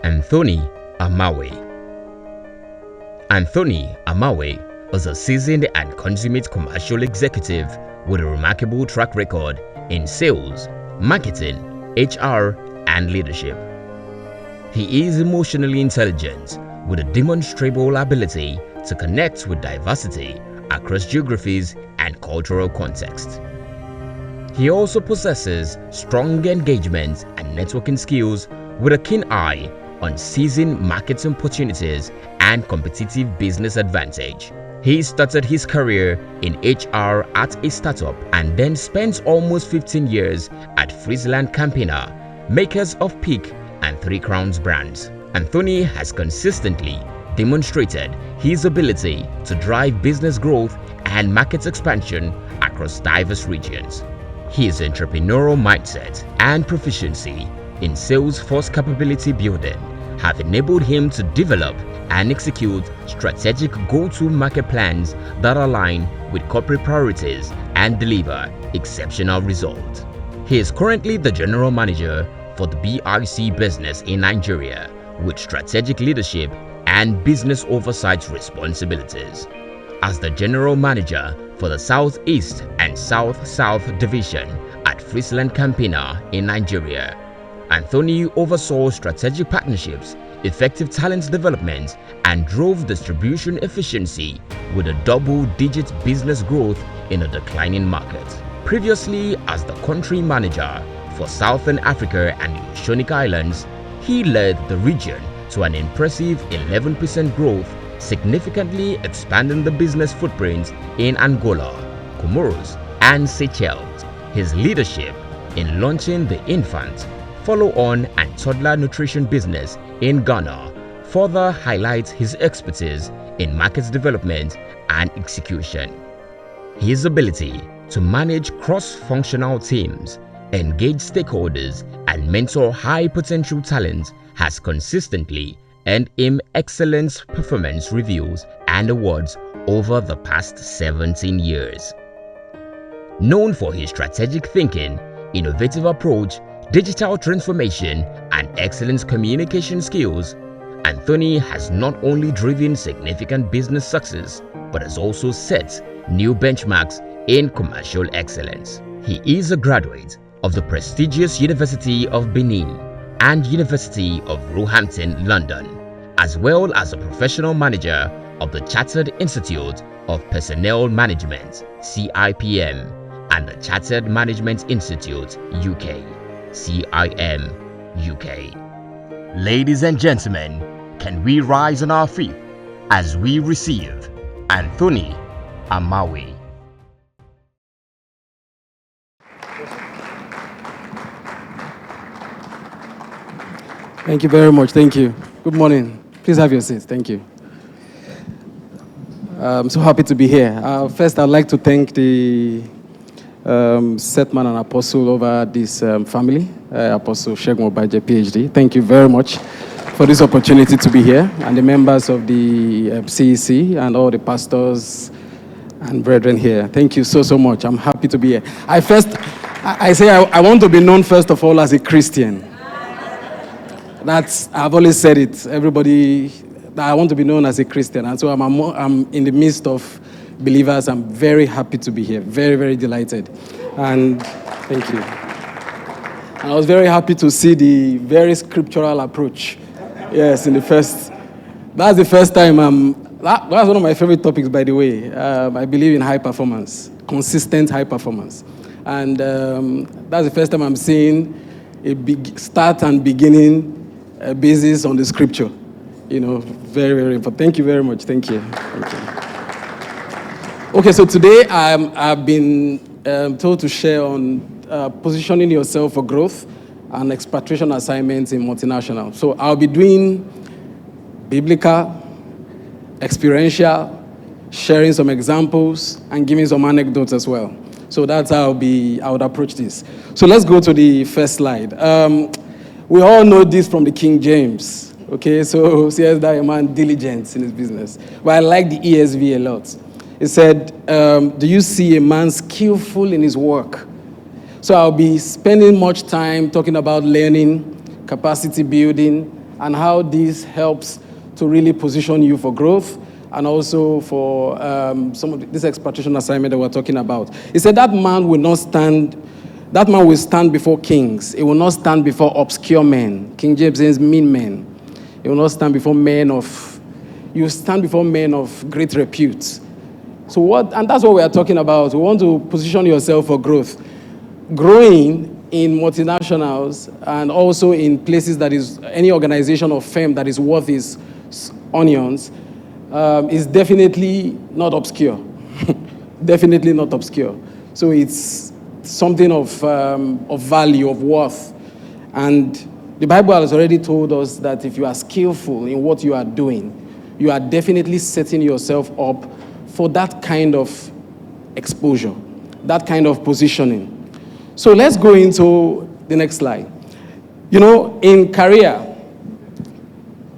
Anthony Amahwe. Anthony Amahwe was a seasoned and consummate commercial executive with a remarkable track record in sales, marketing, HR, and leadership. He is emotionally intelligent with a demonstrable ability to connect with diversity across geographies and cultural contexts. He also possesses strong engagement and networking skills with a keen eye on seizing market opportunities and competitive business advantage. He started his career in HR at a startup and then spent almost 15 years at Friesland Campina, makers of Peak and Three Crowns brands. Anthony has consistently demonstrated his ability to drive business growth and market expansion across diverse regions. His entrepreneurial mindset and proficiency in sales force capability building have enabled him to develop and execute strategic go-to-market plans that align with corporate priorities and deliver exceptional results. He is currently the general manager for the BIC business in Nigeria with strategic leadership and business oversight responsibilities. As the general manager for the Southeast and South-South division at Friesland Campina in Nigeria, Anthony oversaw strategic partnerships, effective talent development, and drove distribution efficiency with a double-digit business growth in a declining market. Previously as the country manager for Southern Africa and the Oceanic Islands, he led the region to an impressive 11% growth, significantly expanding the business footprint in Angola, Comoros, and Seychelles. His leadership in launching the infant, follow-on, and toddler nutrition business in Ghana further highlights his expertise in market development and execution. His ability to manage cross-functional teams, engage stakeholders, and mentor high-potential talent has consistently earned him excellent performance reviews and awards over the past 17 years. Known for his strategic thinking, innovative approach, digital transformation, and excellent communication skills, Anthony has not only driven significant business success but has also set new benchmarks in commercial excellence. He is a graduate of the prestigious University of Benin and University of Roehampton, London, as well as a professional manager of the Chartered Institute of Personnel Management (CIPM) and the Chartered Management Institute UK (CIM UK). Ladies and gentlemen, can we rise on our feet as we receive Anthony Amahwe? Thank you very much. Thank you. Good morning. Please have your seats. Thank you. I'm so happy to be here. First, I'd like to thank the set man and apostle over this family, Apostle Shegun Obaje, PhD. Thank you very much for this opportunity to be here, and the members of the CEC and all the pastors and brethren here. Thank you so much. I'm happy to be here. I want to be known first of all as a Christian. I've always said it. Everybody, I want to be known as a Christian, and so I'm in the midst of believers. I'm very happy to be here. Very, very delighted, and thank you. And I was very happy to see the very scriptural approach. Yes, that's the first time. That's one of my favorite topics, by the way. I believe in high performance, consistent high performance, and that's the first time I'm seeing a big start and beginning basis on the scripture. Very, very important. Thank you very much. Thank you. Okay, so today I've been told to share on positioning yourself for growth and expatriation assignments in multinational. So I'll be doing biblical, experiential, sharing some examples, and giving some anecdotes as well. So that's how I would approach this. So let's go to the first slide. We all know this from the King James. Okay, so says that a man diligent in his business. But I like the ESV a lot. It said, do you see a man skillful in his work? So I'll be spending much time talking about learning, capacity building, and how this helps to really position you for growth and also for some of this expatriation assignment that we're talking about. He said that man will stand before kings. He will not stand before obscure men. King James says mean men. He will not stand before you stand before men of great repute. And that's what we are talking about. We want to position yourself for growth. Growing in multinationals and also in places that is any organization or firm that is worth its onions is definitely not obscure. Definitely not obscure. So it's something of value, of worth. And the Bible has already told us that if you are skillful in what you are doing, you are definitely setting yourself up for that kind of exposure, that kind of positioning. So let's go into the next slide. In career,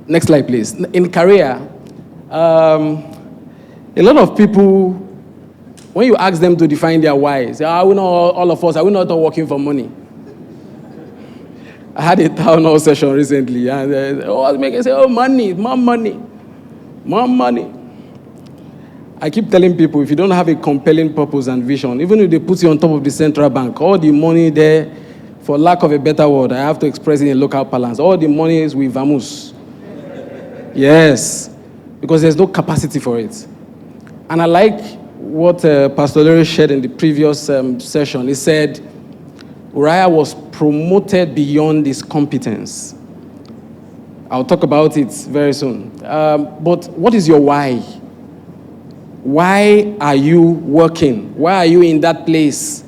next slide, please. In career, a lot of people, when you ask them to define their whys, are we not all of us, are we not all working for money? I had a town hall session recently, and I was making say, money, more money, more money. I keep telling people, if you don't have a compelling purpose and vision, even if they put you on top of the central bank, all the money there, for lack of a better word, I have to express it in local parlance, all the money is with vamoose. Yes, because there's no capacity for it. And I like what Pastor Larry shared in the previous session. He said, Uriah was promoted beyond his competence. I'll talk about it very soon. But what is your why? Why are you working? Why are you in that place?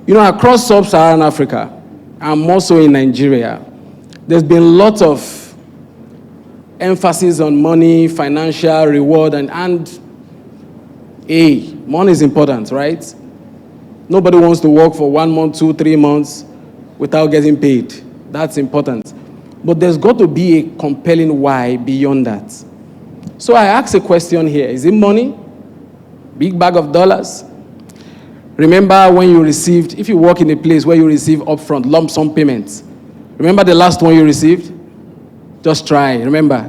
Across sub-Saharan Africa, and more so in Nigeria, there's been lots of emphasis on money, financial reward, and money is important, right? Nobody wants to work for 1 month, 2, 3 months without getting paid. That's important. But there's got to be a compelling why beyond that. So I ask a question here. Is it money? Big bag of dollars? Remember when if you work in a place where you receive upfront lump sum payments, remember the last one you received? Just try, remember.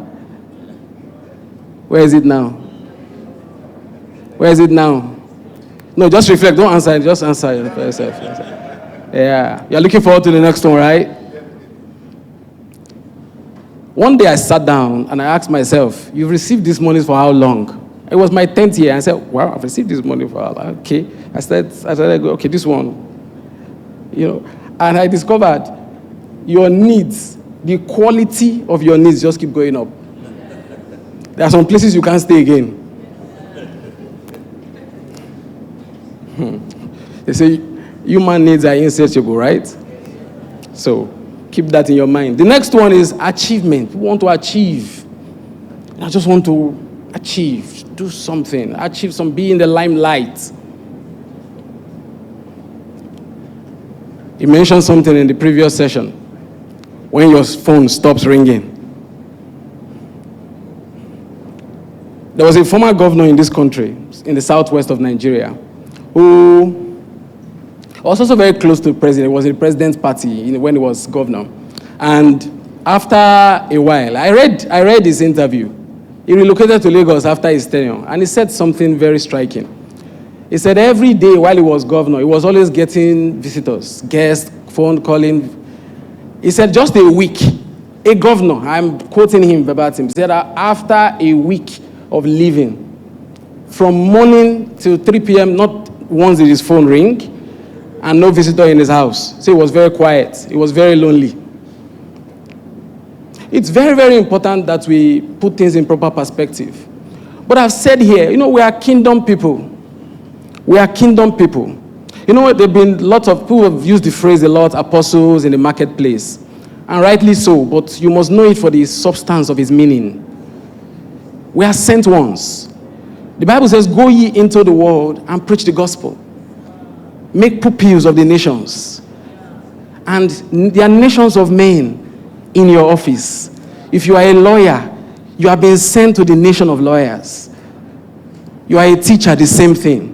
Where is it now? Where is it now? No, just reflect, don't answer it, just answer yourself. Yeah, you're looking forward to the next one, right? One day I sat down and I asked myself, you've received this money for how long? It was my 10th year. I said, wow, I've received this money for how long? Okay. I said, okay, this one. And I discovered your needs, the quality of your needs just keep going up. There are some places you can't stay again. They say human needs are insatiable, right? So keep that in your mind. The next one is achievement. We want to achieve. I just want to achieve, do something, be in the limelight. You mentioned something in the previous session. When your phone stops ringing. There was a former governor in this country, in the southwest of Nigeria, who was also very close to the president. He was in the president's party when he was governor. And after a while, I read his interview. He relocated to Lagos after his tenure, and he said something very striking. He said every day while he was governor, he was always getting visitors, guests, phone calling. He said just a week, a governor, I'm quoting him verbatim, said after a week of living, from morning till 3 p.m., not once did his phone ring, and no visitor in his house. So it was very quiet. It was very lonely. It's very, very important that we put things in proper perspective. But I've said here, we are kingdom people. We are kingdom people. There have been lots of people who have used the phrase a lot, apostles in the marketplace. And rightly so, but you must know it for the substance of its meaning. We are sent ones. The Bible says, go ye into the world and preach the gospel. Make pupils of the nations. And there are nations of men in your office. If you are a lawyer, you have been sent to the nation of lawyers. You are a teacher, the same thing.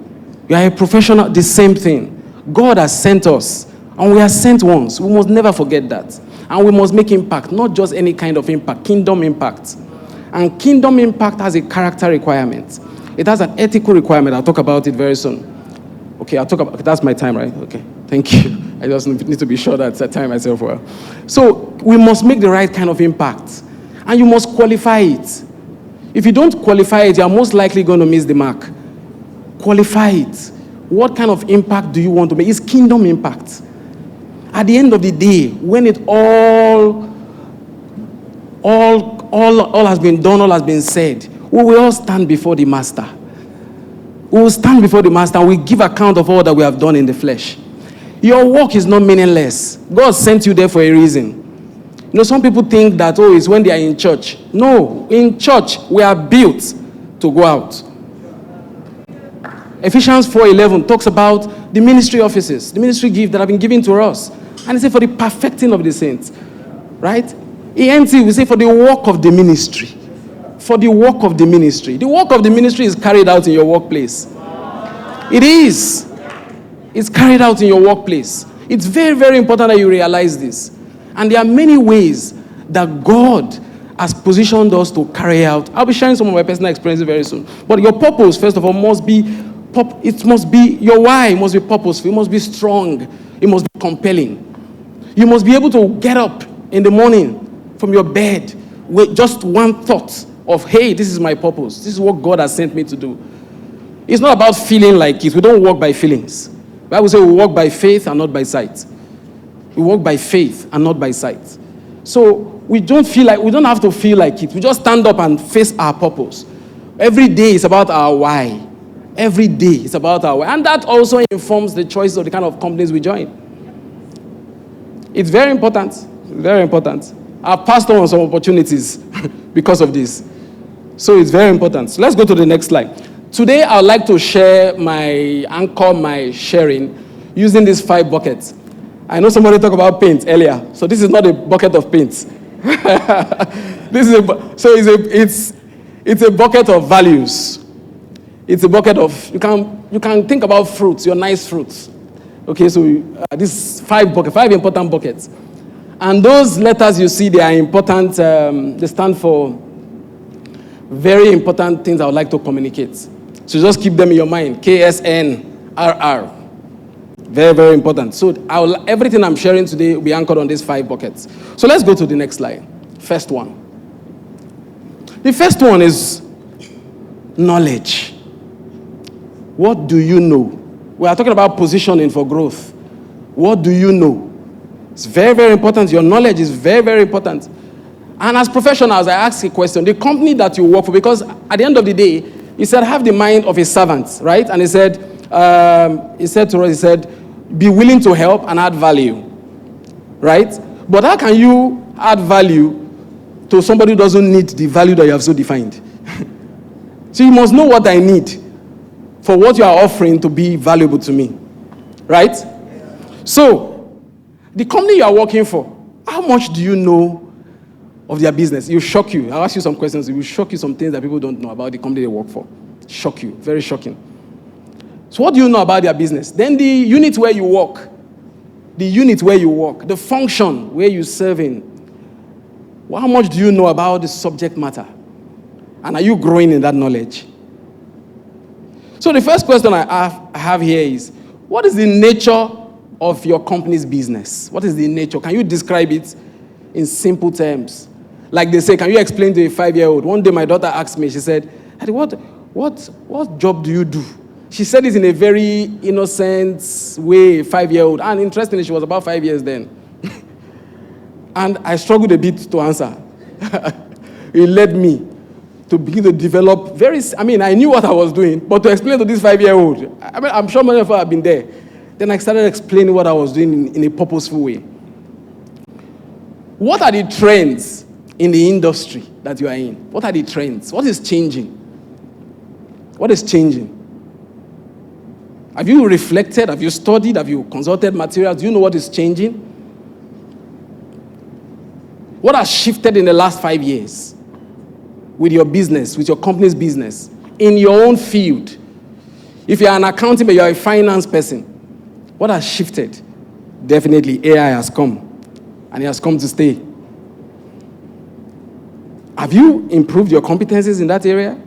You are a professional, the same thing. God has sent us, and we are sent ones. We must never forget that. And we must make impact, not just any kind of impact, kingdom impact. And kingdom impact has a character requirement. It has an ethical requirement. I'll talk about it very soon. Okay, that's my time, right? Okay, thank you. I just need to be sure that I time myself well. So we must make the right kind of impact. And you must qualify it. If you don't qualify it, you're most likely going to miss the mark. Qualify it. What kind of impact do you want to make? It's kingdom impact. At the end of the day, when it all has been done, all has been said, we will all stand before the Master. We will stand before the Master and we give account of all that we have done in the flesh. Your work is not meaningless. God sent you there for a reason. You know, some people think that, it's when they are in church. No, in church, we are built to go out. Ephesians 4:11 talks about the ministry offices, the ministry gifts that have been given to us. And it says for the perfecting of the saints. Right? ENT, we say for the work of the ministry. For the work of the ministry. The work of the ministry is carried out in your workplace. It is. It's carried out in your workplace. It's very, very important that you realize this. And there are many ways that God has positioned us to carry out. I'll be sharing some of my personal experiences very soon. But your purpose, first of all, must be, your why must be purposeful. It must be strong. It must be compelling. You must be able to get up in the morning from your bed with just one thought of, hey, this is my purpose. This is what God has sent me to do. It's not about feeling like it. We don't walk by feelings. The Bible says we walk by faith and not by sight. We walk by faith and not by sight. So we don't have to feel like it. We just stand up and face our purpose. Every day is about our why. Every day is about our why. And that also informs the choice of the kind of companies we join. It's very important. Very important. I've passed on some opportunities because of this. So it's very important. So let's go to the next slide. Today, I would like to share my sharing using these 5 buckets. I know somebody talked about paint earlier, so this is not a bucket of paint. It's a bucket of values. It's a bucket of, you can think about fruits, your nice fruits. Okay, so this 5 important buckets. And those letters you see, they are important, they stand for very important things I would like to communicate. So just keep them in your mind, KSNRR. Very, very important. So everything I'm sharing today will be anchored on these 5 buckets. So let's go to the next slide. First one. The first one is knowledge. What do you know? We are talking about positioning for growth. What do you know? It's very, very important. Your knowledge is very, very important. And as professionals, I ask a question. The company that you work for, because at the end of the day, he said, have the mind of a servant, right? And he said to us, be willing to help and add value, right? But how can you add value to somebody who doesn't need the value that you have so defined? So you must know what I need for what you are offering to be valuable to me, right? So the company you are working for, how much do you know of their business? It will shock you. I'll ask you some questions. It will shock you some things that people don't know about the company they work for. Shock you. Very shocking. So what do you know about their business? Then the unit where you work, the function where you serve in, how much do you know about the subject matter? And are you growing in that knowledge? So the first question I have here is, what is the nature of your company's business? What is the nature? Can you describe it in simple terms? Like they say, can you explain to a 5-year-old? One day my daughter asked me, she said, Daddy, what job do you do? She said it in a very innocent way, 5-year-old. And interestingly, she was about 5 years then. And I struggled a bit to answer. It led me to begin to develop I knew what I was doing, but to explain to this 5-year-old, I'm sure many of you have been there. Then I started explaining what I was doing in a purposeful way. What are the trends in the industry that you are in? What are the trends? What is changing? What is changing? Have you reflected? Have you studied? Have you consulted materials? Do you know what is changing? What has shifted in the last 5 years with your business, with your company's business, in your own field? If you're an accountant, but you're a finance person, what has shifted? Definitely AI has come. and he has come to stay. Have you improved your competencies in that area?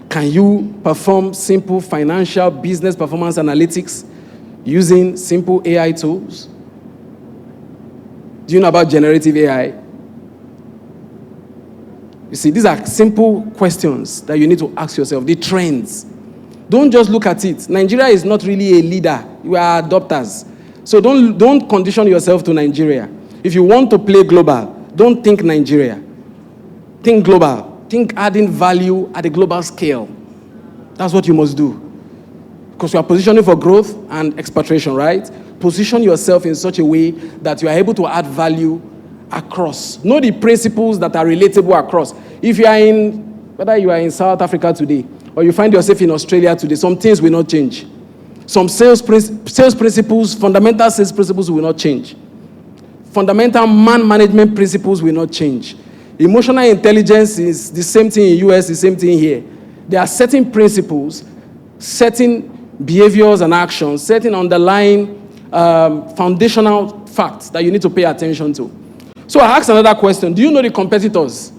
Can you perform simple financial business performance analytics using simple AI tools? Do you know about generative AI? You see, these are simple questions that you need to ask yourself. The trends. Don't just look at it. Nigeria is not really a leader. You are adopters. So don't condition yourself to Nigeria. If you want to play global, don't think Nigeria. Think global. Think adding value at a global scale. That's what you must do. Because you are positioning for growth and expatriation, right? Position yourself in such a way that you are able to add value across. Know the principles that are relatable across. If you are whether you are in South Africa today, or you find yourself in Australia today, some things will not change. Some sales principles, fundamental sales principles will not change. Fundamental man management principles will not change. Emotional intelligence is the same thing in US, the same thing here. There are certain principles, certain behaviors and actions, certain underlying foundational facts that you need to pay attention to. So I asked another question. Do you know the competitors?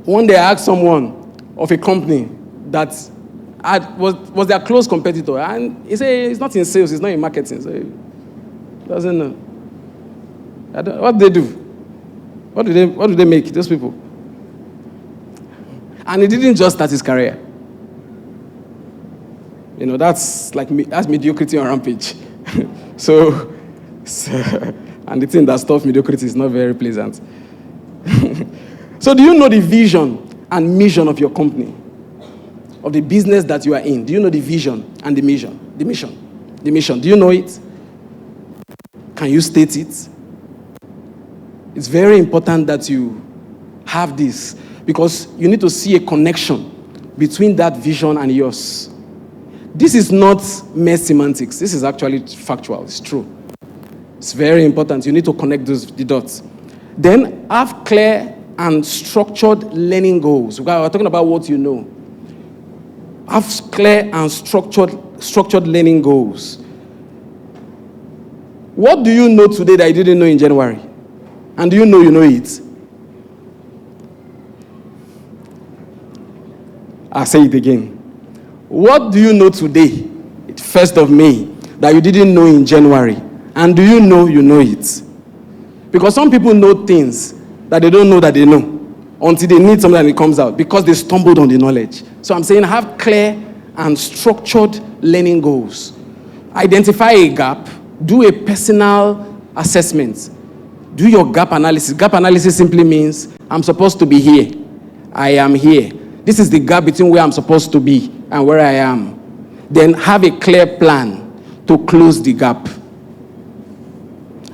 One day I asked someone of a company that was their close competitor, and he said it's not in sales, it's not in marketing, so he doesn't know. What do they do? What do they make, those people? And he didn't just start his career. You know, that's mediocrity on rampage. so, and the thing that stops mediocrity is not very pleasant. So do you know the vision and mission of your company? Of the business that you are in? Do you know the vision and the mission? The mission. Do you know it? Can you state it? It's very important that you have this, because you need to see a connection between that vision and yours. This is not mere semantics. This is actually factual. It's true. It's very important. You need to connect the dots. Then have clear and structured learning goals. We're talking about what you know. Have clear and structured learning goals. What do you know today that you didn't know in January? And do you know it? I'll say it again. What do you know today, 1st of May, that you didn't know in January? And do you know it? Because some people know things that they don't know that they know until they need something and it comes out, because they stumbled on the knowledge. So I'm saying have clear and structured learning goals. Identify a gap. Do a personal assessment. Do your gap analysis. Gap analysis simply means I'm supposed to be here. I am here. This is the gap between where I'm supposed to be and where I am. Then have a clear plan to close the gap.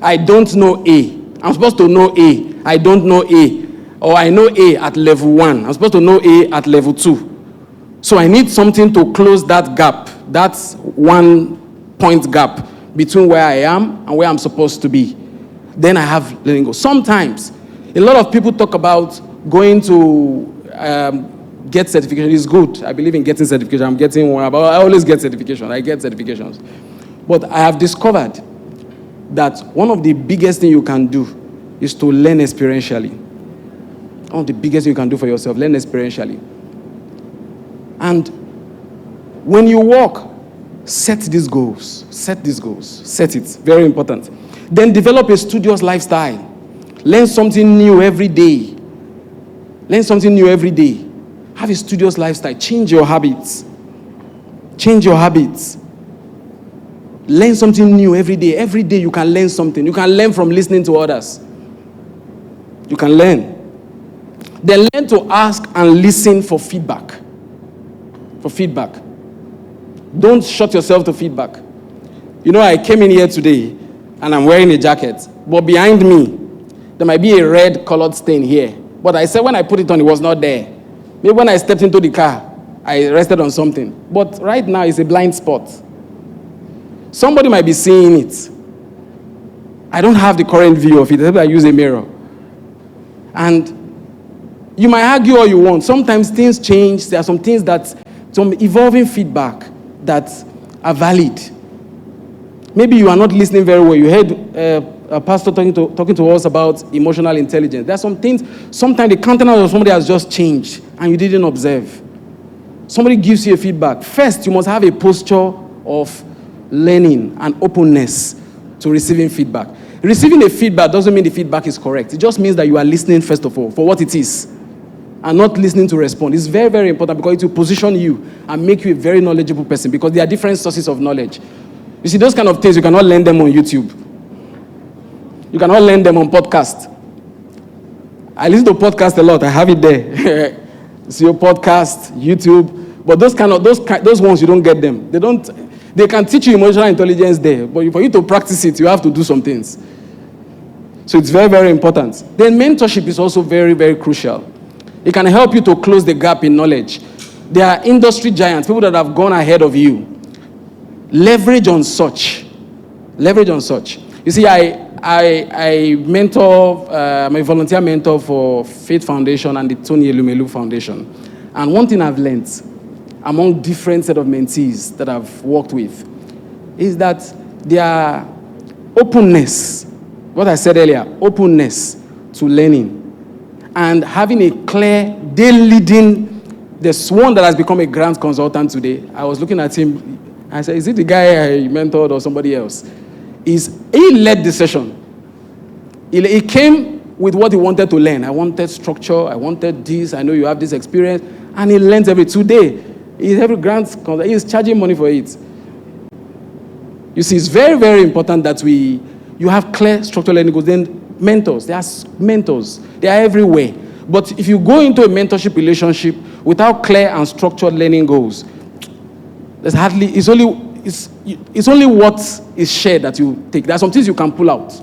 I don't know A. I'm supposed to know A. I don't know A. Or I know A at level 1. I'm supposed to know A at level 2. So I need something to close that gap. That's 1 point gap between where I am and where I'm supposed to be. Then I have letting go. Sometimes, a lot of people talk about going to get certification. It's good. I believe in getting certification. I'm getting one, but I always get certification. I get certifications. But I have discovered that one of the biggest things you can do is to learn experientially. One of the biggest things you can do for yourself, learn experientially. And when you work, set these goals. Set these goals. Set it. Very important. Then develop a studious lifestyle. Learn something new every day. Learn something new every day. Have a studious lifestyle. Change your habits. Change your habits. Learn something new every day. Every day you can learn something. You can learn from listening to others. You can learn. Then learn to ask and listen for feedback. For feedback. Don't shut yourself to feedback. You know, I came in here today and I'm wearing a jacket, but behind me, there might be a red colored stain here. But I said when I put it on, it was not there. Maybe when I stepped into the car, I rested on something. But right now, it's a blind spot. Somebody might be seeing it. I don't have the current view of it, except I use a mirror. And you might argue all you want. Sometimes things change. There are some things some evolving feedback that are valid. Maybe you are not listening very well. You heard a pastor talking to us about emotional intelligence. There are some things, sometimes the countenance of somebody has just changed and you didn't observe. Somebody gives you a feedback. First, you must have a posture of learning and openness to receiving feedback. Receiving a feedback doesn't mean the feedback is correct. It just means that you are listening, first of all, for what it is, and not listening to respond. It's very, very important because it will position you and make you a very knowledgeable person, because there are different sources of knowledge. You see, those kind of things, you cannot learn them on YouTube. You cannot learn them on podcast. I listen to podcast a lot. I have it there. See your podcast, YouTube. But those ones, you don't get them. They can teach you emotional intelligence there, but for you to practice it, you have to do some things. So it's very, very important. Then mentorship is also very, very crucial. It can help you to close the gap in knowledge. There are industry giants, people that have gone ahead of you. Leverage on such. Leverage on such. You see, I mentor, I'm a volunteer mentor for Faith Foundation and the Tony Elumelu Foundation. And one thing I've learned among different set of mentees that I've worked with is that their openness, what I said earlier, openness to learning and having a clear, they leading, there's one that has become a grant consultant today. I was looking at him, I said, is it the guy I mentored or somebody else? He led the session. He came with what he wanted to learn. I wanted structure, I wanted this, I know you have this experience, and he learned today. Every grant, he's charging money for it. You see, it's very, very important that you have clear structural learning goals. Then mentors, there are mentors. They are everywhere. But if you go into a mentorship relationship without clear and structured learning goals, it's only what is shared that you take. There are some things you can pull out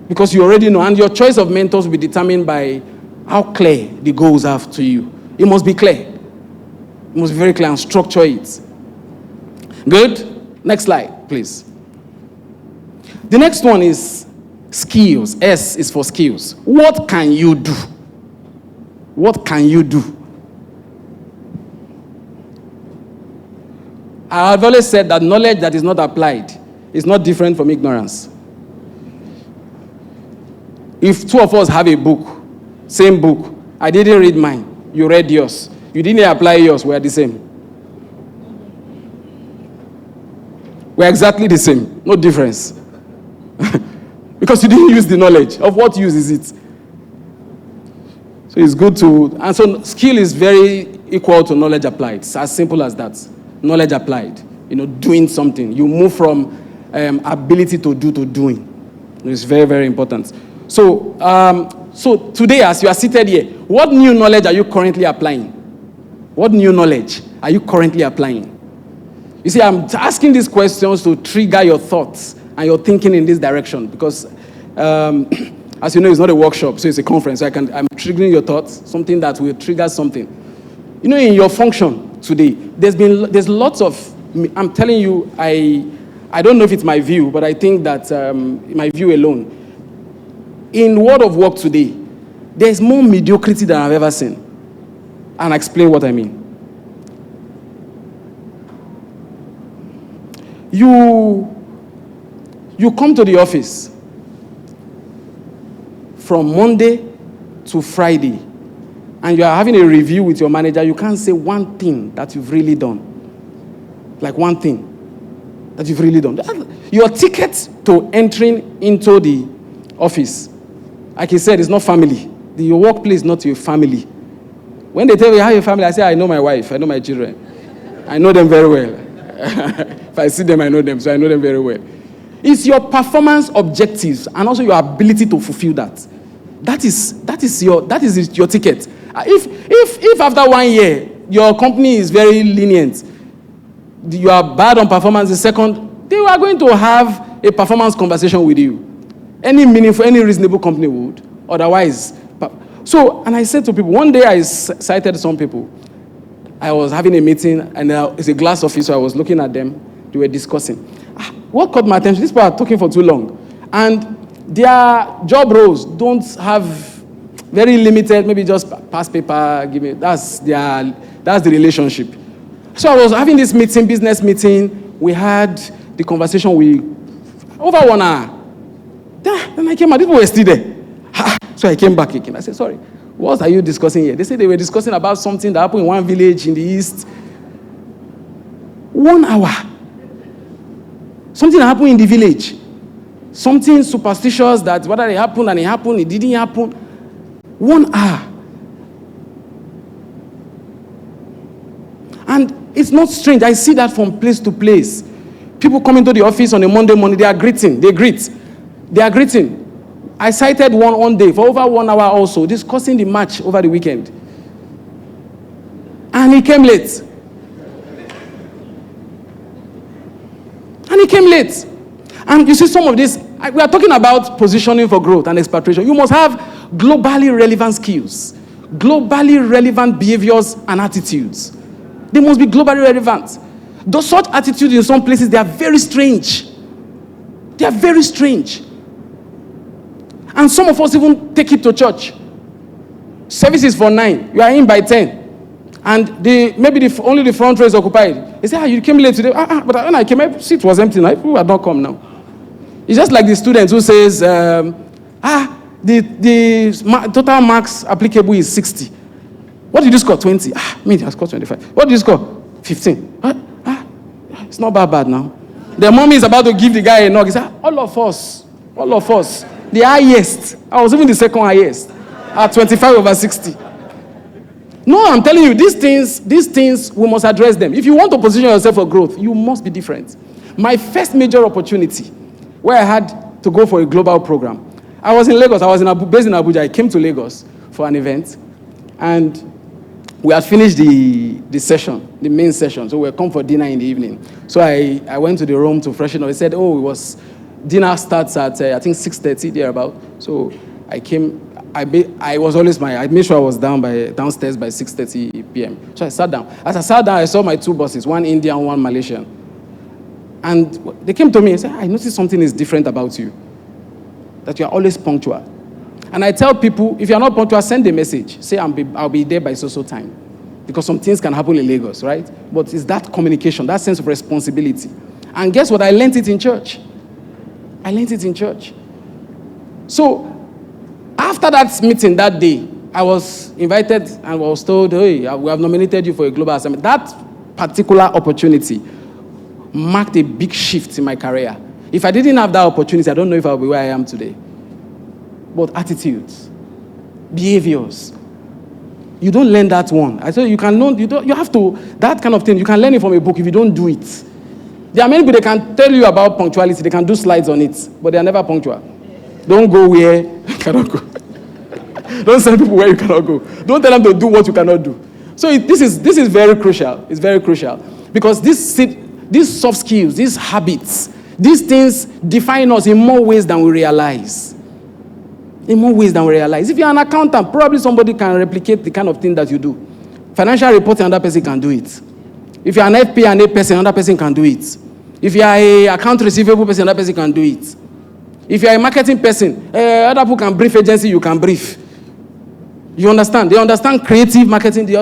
because you already know, and your choice of mentors will be determined by how clear the goals are to you. It must be clear. It must be very clear and structure it. Good? Next slide, please. The next one is skills. S is for skills. What can you do? What can you do? I've always said that knowledge that is not applied is not different from ignorance. If two of us have a book, same book, I didn't read mine, you read yours, you didn't apply yours, we're the same. We're exactly the same, no difference. Because you didn't use the knowledge. Of what use is it? So it's good to, and so skill is very equal to knowledge applied. It's as simple as that. Knowledge applied. Doing something. You move from ability to do to doing. It's very, very important. So today, as you are seated here, what new knowledge are you currently applying? What new knowledge are you currently applying? You see, I'm asking these questions to trigger your thoughts and your thinking in this direction because, as you know, it's not a workshop, so it's a conference. So I'm triggering your thoughts, something that will trigger something. In your function today, there's lots of, I'm telling you, I don't know if it's my view, but I think that my view alone, in world of work today, there's more mediocrity than I've ever seen. And I'll explain what I mean. You come to the office from Monday to Friday, and you are having a review with your manager, you can't say one thing that you've really done. Like one thing that you've really done. Your ticket to entering into the office, like he said, it's not family. Your workplace is not your family. When they tell me, how your family, I say, I know my wife, I know my children. I know them very well. If I see them, I know them, so I know them very well. It's your performance objectives and also your ability to fulfill that. That is your ticket. If after 1 year your company is very lenient, you are bad on performance the second, they are going to have a performance conversation with you. Any reasonable company would. Otherwise, so, and I said to people, one day I cited some people. I was having a meeting, and it's a glass office, so I was looking at them. They were discussing. What caught my attention? These people are talking for too long. And their job roles don't have very limited, maybe just pass paper, give me, that's the relationship. So I was having this meeting, business meeting. We had the conversation, we Over 1 hour. Then I came out. People were still there. So I came back again. I said, sorry, what are you discussing here? They said they were discussing about something that happened in one village in the east. 1 hour. Something that happened in the village. Something superstitious that whether it happened and it didn't happen. 1 hour. And it's not strange. I see that from place to place. People come into the office on a Monday morning, they are greeting. They are greeting. I cited one day for over 1 hour also, discussing the match over the weekend. And he came late. And you see some of this, we are talking about positioning for growth and expatriation. You must have globally relevant skills, globally relevant behaviors and attitudes. They must be globally relevant. Those such attitudes in some places, they are very strange. They are very strange. And some of us even take it to church. Service is for 9. You are in by 10. And only the front row is occupied. They say, you came late today. But when I came, my seat was empty. Now people had not come now. It's just like the student who says, the total marks applicable is 60. What did you score? 20. I scored 25. What did you score? 15. It's not bad now. The mommy is about to give the guy a knock. He said, all of us, the highest. I was even the second highest at 25/60. No, I'm telling you, these things, we must address them. If you want to position yourself for growth, you must be different. My first major opportunity, where I had to go for a global program, I was in Lagos. I was based in Abuja. I came to Lagos for an event, and we had finished the session, the main session. So we were come for dinner in the evening. So I went to the room to freshen up. They said, dinner starts at, I think, 6:30, thereabout. So I came. I was always I made sure I was downstairs by 6:30 p.m. So I sat down. As I sat down, I saw my two bosses, one Indian, one Malaysian. And they came to me and said, I noticed something is different about you, that you are always punctual. And I tell people, if you are not punctual, send a message. Say, I'll be there by so time. Because some things can happen in Lagos, right? But it's that communication, that sense of responsibility. And guess what? I learned it in church. So, after that meeting that day, I was invited and was told, hey, we have nominated you for a global assignment. That particular opportunity marked a big shift in my career. If I didn't have that opportunity, I don't know if I'll be where I am today. But attitudes, behaviors, you don't learn that one. I said you can learn, you have to, that kind of thing, you can learn it from a book if you don't do it. There are many people that can tell you about punctuality, they can do slides on it, but they are never punctual. Don't go where you cannot go. Don't send people where you cannot go. Don't tell them to do what you cannot do. So this is very crucial. It's very crucial. Because these soft skills, these habits, these things define us in more ways than we realize. If you're an accountant, probably somebody can replicate the kind of thing that you do. Financial reporting, another person can do it. If you're an FP&A person, another person can do it. If you're an account receivable person, another person can do it. If you're a marketing person, other people can brief agency, you can brief. You understand? They understand creative marketing, you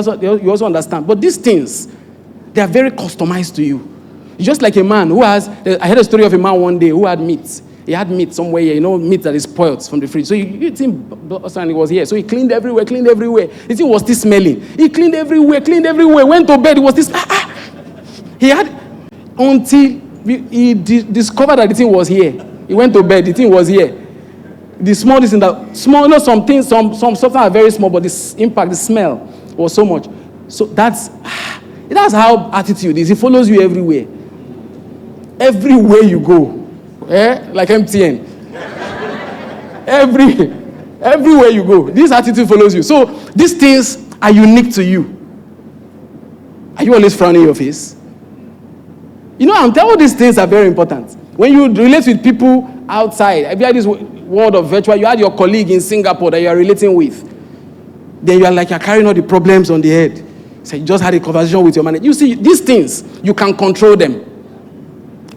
also understand. But these things, they are very customized to you. It's just like a man who I heard a story of a man one day who had meat. He had meat somewhere here, meat that is spoiled from the fridge. So he was here. So he cleaned everywhere. The thing was still smelling. He cleaned everywhere, went to bed, it was this. He had, until he discovered that the thing was here. He went to bed, the thing was here. The smallest in that, some substances are very small, but the impact, the smell was so much. So that's how attitude is. It follows you everywhere. Everywhere you go. Like MTN. Everywhere you go, this attitude follows you. So these things are unique to you. Are you always frowning your face? I'm telling you, these things are very important. When you relate with people outside, if you had this world of virtual, you had your colleague in Singapore that you are relating with, then you are like you're carrying all the problems on the head. So you just had a conversation with your manager. You see, these things, you can control them.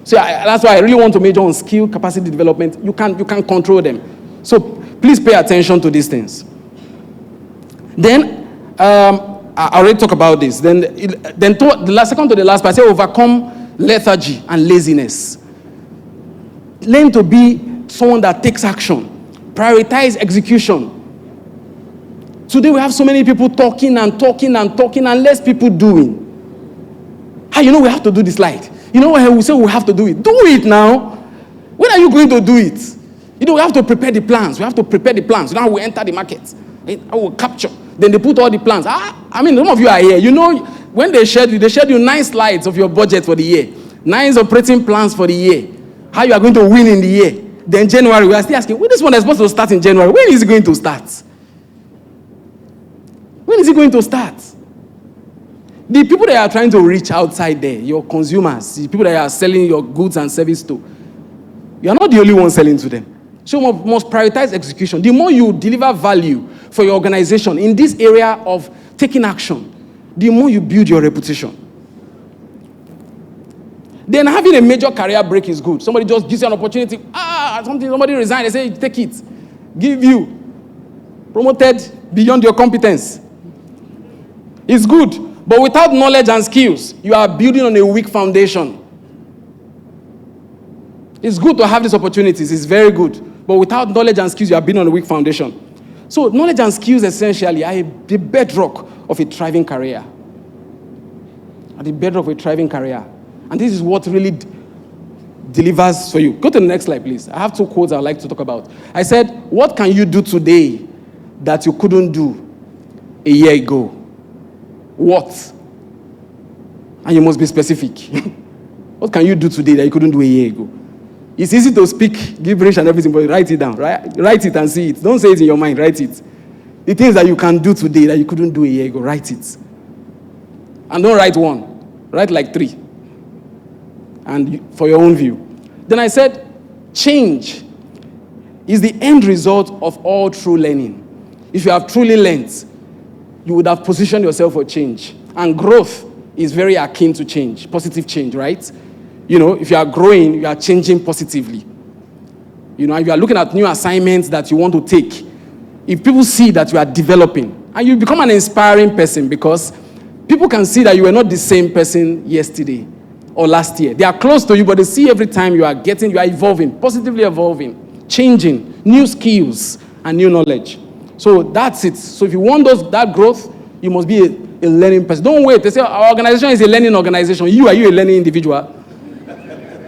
So that's why I really want to major on skill, capacity development. You can control them. So please pay attention to these things. Then, I already talked about this. Then second to the last part, I say overcome lethargy and laziness. Learn to be someone that takes action. Prioritize execution. Today we have so many people talking and less people doing. We have to do the slide. We say we have to do it. Do it now. When are you going to do it? We have to prepare the plans. Now we enter the market. I will capture. Then they put all the plans. Some of you are here. When they shared you 9 slides of your budget for the year. 9 operating plans for the year. How you are going to win in the year. Then January, we are still asking, this one is supposed to start in January. When is it going to start? When is it going to start? The people that are trying to reach outside there, your consumers, the people that are selling your goods and service to, you are not the only one selling to them. So you must prioritize execution. The more you deliver value for your organization in this area of taking action, the more you build your reputation. Then having a major career break is good. Somebody just gives you an opportunity. Somebody resigned. They say, take it. Give you. Promoted beyond your competence. It's good. But without knowledge and skills, you are building on a weak foundation. It's good to have these opportunities. It's very good. But without knowledge and skills, you are building on a weak foundation. So knowledge and skills essentially are the bedrock of a thriving career. The bedrock of a thriving career. And this is what really delivers for you. Go to the next slide, please. I have 2 quotes I'd like to talk about. I said, what can you do today that you couldn't do a year ago? What? And you must be specific. What can you do today that you couldn't do a year ago? It's easy to speak gibberish and everything, but write it down. Write it and see it. Don't say it in your mind. Write it. The things that you can do today that you couldn't do a year ago, write it. And don't write 1. Write like 3. And for your own view. Then I said, change is the end result of all true learning. If you have truly learned, you would have positioned yourself for change. And growth is very akin to change, positive change, right? If you are growing, you are changing positively. If you are looking at new assignments that you want to take, if people see that you are developing, and you become an inspiring person because people can see that you were not the same person yesterday or last year. They are close to you, but they see every time you are evolving, positively evolving, changing, new skills and new knowledge. So that's it. So if you want that growth, you must be a learning person. Don't wait. They say our organization is a learning organization. Are you a learning individual?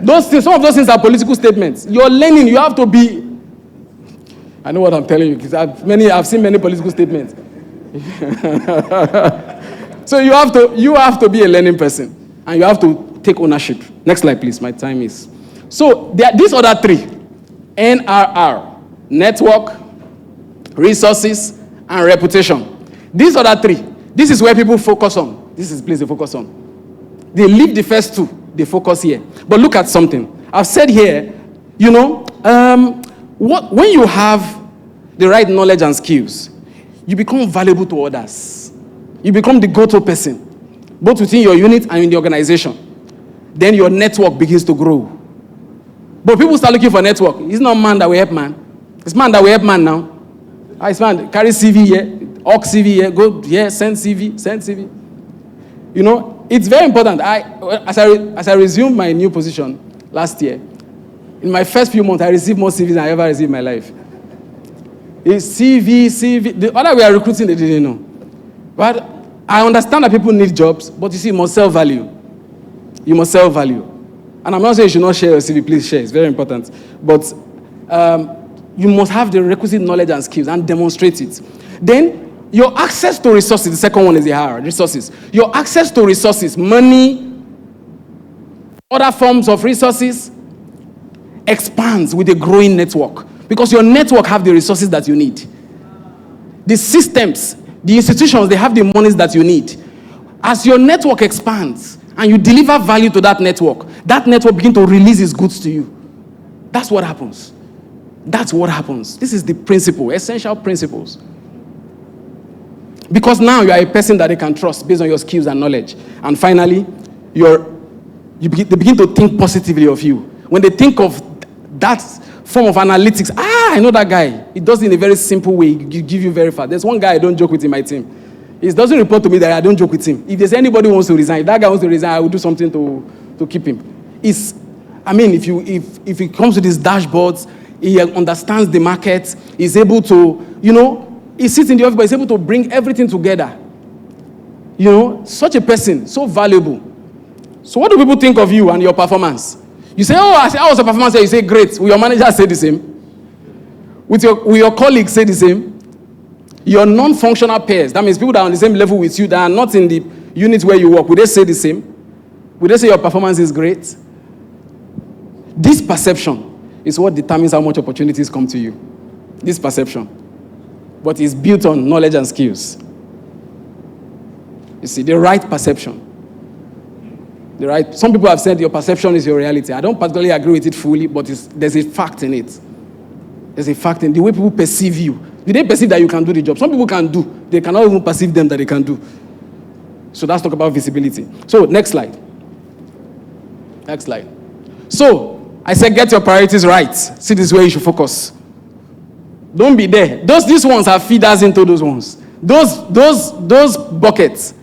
Some of those things are political statements. You're learning. You have to be. I know what I'm telling you because I've seen many political statements. So you have to be a learning person, and you have to take ownership. Next slide, please. My time is. So these other 3, NRR, network, resources, and reputation. These other 3, this is where people focus on. This is the place they focus on. They leave the first 2, they focus here. But look at something. I've said here, when you have the right knowledge and skills, you become valuable to others. You become the go-to person, both within your unit and in the organization. Then your network begins to grow. But people start looking for network. It's not man that will help man. It's man that will help man now. It's man, carry CV here, Ox CV here, go here, send CV. It's very important. As I resumed my new position last year, in my first few months, I received more CVs than I ever received in my life. It's CV. The other we are recruiting, they didn't know. But I understand that people need jobs, but you see, you must sell value. You must sell value. And I'm not saying you should not share your CV, please share. It's very important. But you must have the requisite knowledge and skills and demonstrate it. Then, your access to resources, the second one is the hard resources. Your access to resources, money, other forms of resources, expands with a growing network. Because your network have the resources that you need. The systems, the institutions, they have the monies that you need. As your network expands and you deliver value to that network begins to release its goods to you. That's what happens. That's what happens. This is the principle, essential principles. Because now you are a person that they can trust based on your skills and knowledge. And finally, they begin to think positively of you. When they think of that form of analytics, I know that guy. He does it in a very simple way. He give you very fast. There's one guy I don't joke with in my team. He doesn't report to me that I don't joke with him. If there's anybody who wants to resign, if that guy wants to resign, I will do something to keep him. I mean, if it comes to these dashboards, he understands the market, he's able to, he sits in the office, but he's able to bring everything together. Such a person, so valuable. So what do people think of you and your performance? You say, how was your performance? You say, great. Will your manager say the same? Will your colleagues say the same? Your non-functional peers, that means people that are on the same level with you, that are not in the unit where you work, will they say the same? Will they say your performance is great? This perception is what determines how much opportunities come to you. This perception. But it's built on knowledge and skills. You see, the right perception. Some people have said your perception is your reality. I don't particularly agree with it fully, but there's a fact in it. There's a fact in the way people perceive you. Do they perceive that you can do the job? Some people can do. They cannot even perceive them that they can do. So let's talk about visibility. So next slide. Next slide. So I said get your priorities right. See, this is where you should focus. Don't be there. These ones are feeders into those ones. Those buckets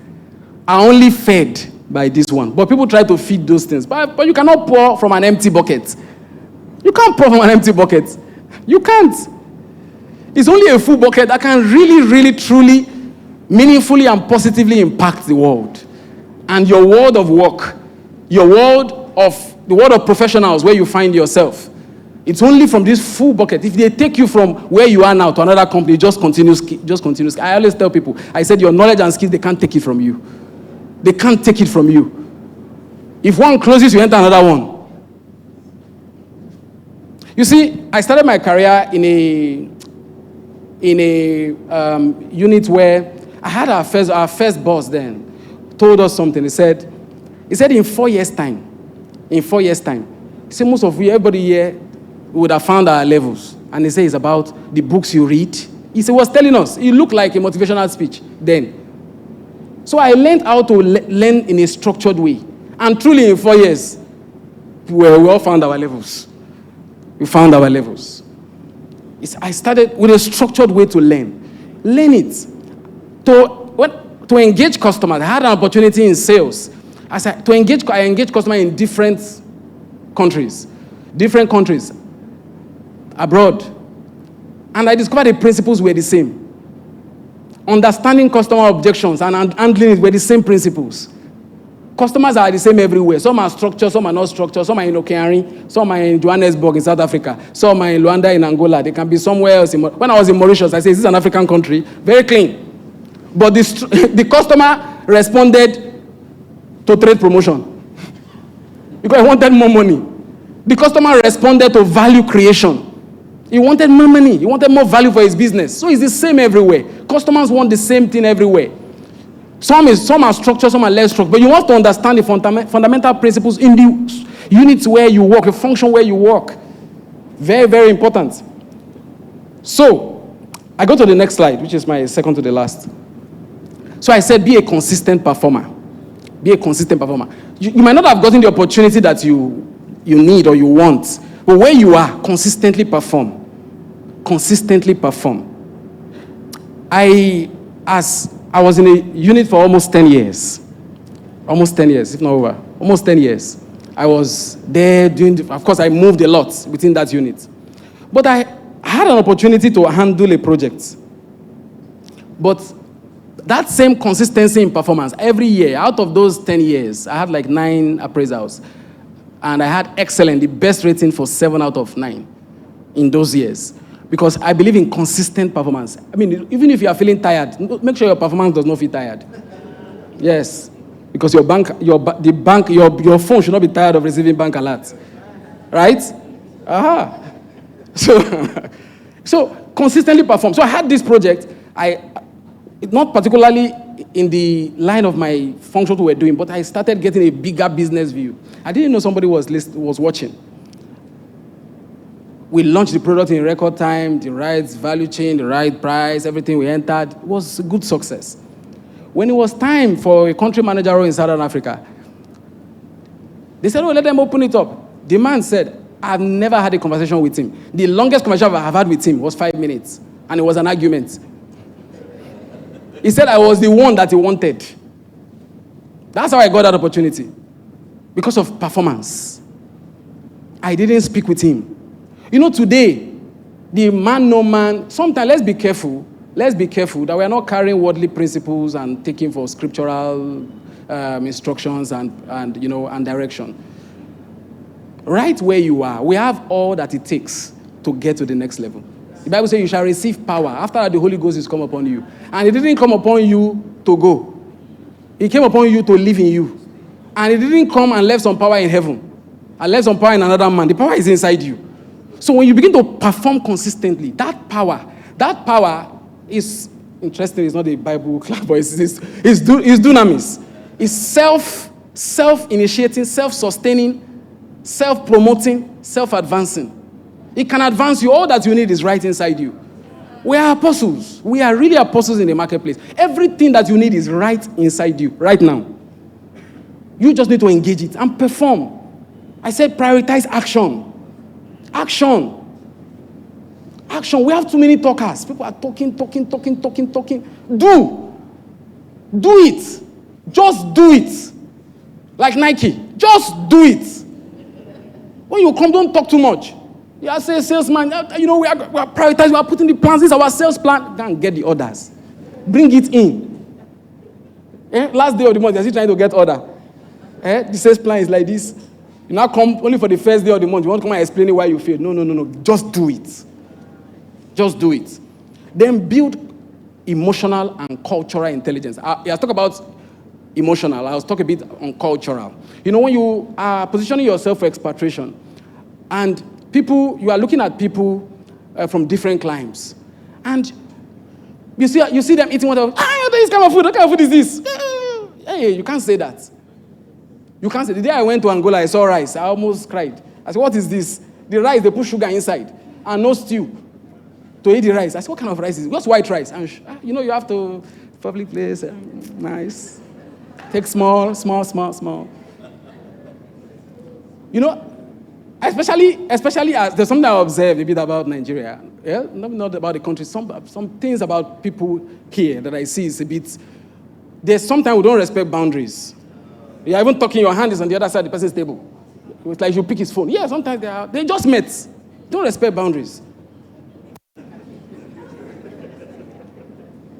are only fed by this one. But people try to feed those things. But you cannot pour from an empty bucket. You can't pour from an empty bucket. You can't. It's only a full bucket that can really, really, truly, meaningfully and positively impact the world. And your world of work, the world of professionals where you find yourself, it's only from this full bucket. If they take you from where you are now to another company, just continue. I always tell people, I said your knowledge and skills, they can't take it from you. They can't take it from you. If one closes, you enter another one. You see, I started my career in a unit where I had our first boss then told us something. He said in 4 years' time, he said most of you, everybody here would have found our levels. And he said it's about the books you read. He was telling us, it looked like a motivational speech then. So I learned how to learn in a structured way. And truly in 4 years, we all found our levels. We found our levels. I started with a structured way to learn. Learn it. To engage customers. I had an opportunity in sales. I engage customers in different countries abroad. And I discovered the principles were the same. Understanding customer objections and handling it were the same principles. Customers are the same everywhere. Some are structured, some are not structured. Some are in Okeari, some are in Johannesburg in South Africa, some are in Luanda in Angola. They can be somewhere else. When I was in Mauritius, I said, this is an African country, very clean. But the customer responded to trade promotion because he wanted more money. The customer responded to value creation. He wanted more money. He wanted more value for his business. So it's the same everywhere. Customers want the same thing everywhere. Some are structured, some are less structured. But you want to understand the fundamental principles in the units where you work, the function where you work. Very, very important. So, I go to the next slide, which is my second to the last. So I said, be a consistent performer. Be a consistent performer. You might not have gotten the opportunity that you need or you want. But where you are, consistently perform. Consistently perform. I was in a unit for almost 10 years. Almost 10 years, if not over. Almost 10 years. I was there of course, I moved a lot within that unit. But I had an opportunity to handle a project. But that same consistency in performance, every year, out of those 10 years, I had like 9 appraisals. And I had excellent, the best rating for 7 out of 9 in those years. Because I believe in consistent performance. I mean, even if you are feeling tired, make sure your performance does not feel tired. Yes. Because your phone should not be tired of receiving bank alerts. Right? Aha. So consistently perform. So I had this project. Not particularly in the line of my function we were doing, but I started getting a bigger business view. I didn't know somebody was watching. We launched the product in record time, the right value chain, the right price, everything we entered. It was a good success. When it was time for a country manager role in Southern Africa, they said, let them open it up. The man said, I've never had a conversation with him. The longest conversation I've had with him was 5 minutes, and it was an argument. He said I was the one that he wanted. That's how I got that opportunity. Because of performance. I didn't speak with him. You know, today, the man, no man, sometimes let's be careful. Let's be careful that we are not carrying worldly principles and taking for scriptural instructions and direction. Right where you are, we have all that it takes to get to the next level. The Bible says you shall receive power after that the Holy Ghost is come upon you. And it didn't come upon you to go. It came upon you to live in you. And it didn't come and left some power in heaven. And left some power in another man. The power is inside you. So when you begin to perform consistently, that power is interesting. It's not a Bible class, but it's dunamis. It's self-initiating, self-sustaining, self-promoting, self-advancing. It can advance you. All that you need is right inside you. We are apostles. We are really apostles in the marketplace. Everything that you need is right inside you, right now. You just need to engage it and perform. I said prioritize action. Action. We have too many talkers. People are talking. Do it. Just do it. Like Nike. Just do it. When you come, don't talk too much. You are a salesman. You know, we are prioritizing. We are putting the plans. This is our sales plan. Go and get the orders. Bring it in. Last day of the month, you're still trying to get order. The sales plan is like this. You now come only for the first day of the month. You want to come and explain why you failed. No. Just do it. Just do it. Then build emotional and cultural intelligence. I talk about emotional. I'll talk a bit on cultural. You know, when you are positioning yourself for expatriation, and you are looking at people from different climes, and you see them eating whatever. This kind of food. What kind of food is this? Hey, you can't say that. You can't say. The day I went to Angola, I saw rice. I almost cried. I said, what is this? The rice, they put sugar inside and no stew to eat the rice. I said, what kind of rice is it? What's white rice? And you have to, public place, nice. Take small. You know, especially as there's something I observed a bit about Nigeria. Yeah, not about the country. Some things about people here that I see is a bit. There's sometimes we don't respect boundaries. You're even talking, your hand is on the other side of the person's table. It's like you pick his phone. Yeah, sometimes they just met. Don't respect boundaries.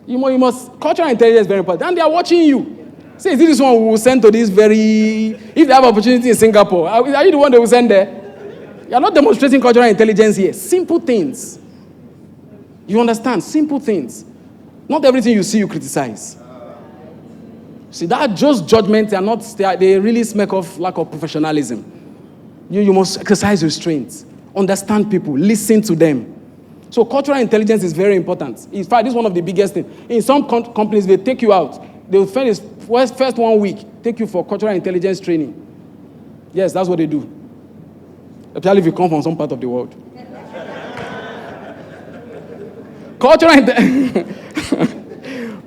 You must, cultural intelligence is very important. And they are watching you. Say, is this one who will send to this if they have opportunity in Singapore, are you the one that will send there? You're not demonstrating cultural intelligence here. Simple things. You understand? Simple things. Not everything you see, you criticize. See, that just judgment, they really smack of lack of professionalism. You must exercise restraint. Understand people. Listen to them. So cultural intelligence is very important. In fact, this is one of the biggest things. In some companies, they take you out. They will first 1 week, take you for cultural intelligence training. Yes, that's what they do. Especially if you come from some part of the world.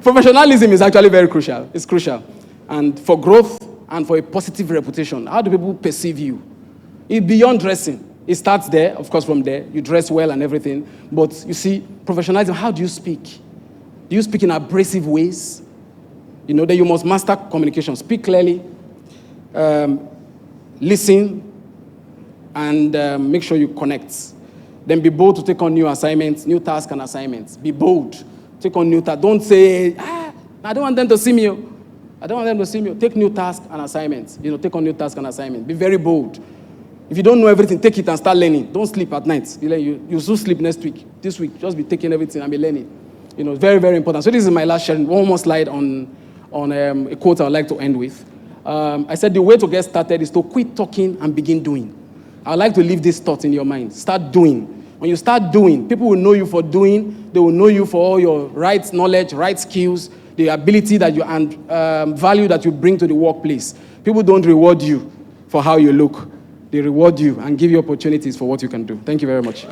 Professionalism is actually very crucial. It's crucial. And for growth and for a positive reputation, how do people perceive you? It's beyond dressing. It starts there, of course, from there. You dress well and everything. But you see, professionalism, how do you speak? Do you speak in abrasive ways? You know, that you must master communication. Speak clearly. Listen. And make sure you connect. Then be bold to take on new assignments, new tasks and assignments. Be bold. Take on new tasks. Don't say, I don't want them to see me. I don't want them to see me. Take new tasks and assignments. You know, take on new tasks and assignments. Be very bold. If you don't know everything, take it and start learning. Don't sleep at night. You still sleep next week. This week, just be taking everything and be learning. You know, very, very important. So this is my last sharing. One more slide on a quote I would like to end with. I said the way to get started is to quit talking and begin doing. I would like to leave this thought in your mind. Start doing. When you start doing, people will know you for doing. They will know you for all your right knowledge, right skills, the ability that you and value that you bring to the workplace. People don't reward you for how you look. They reward you and give you opportunities for what you can do. Thank you very much.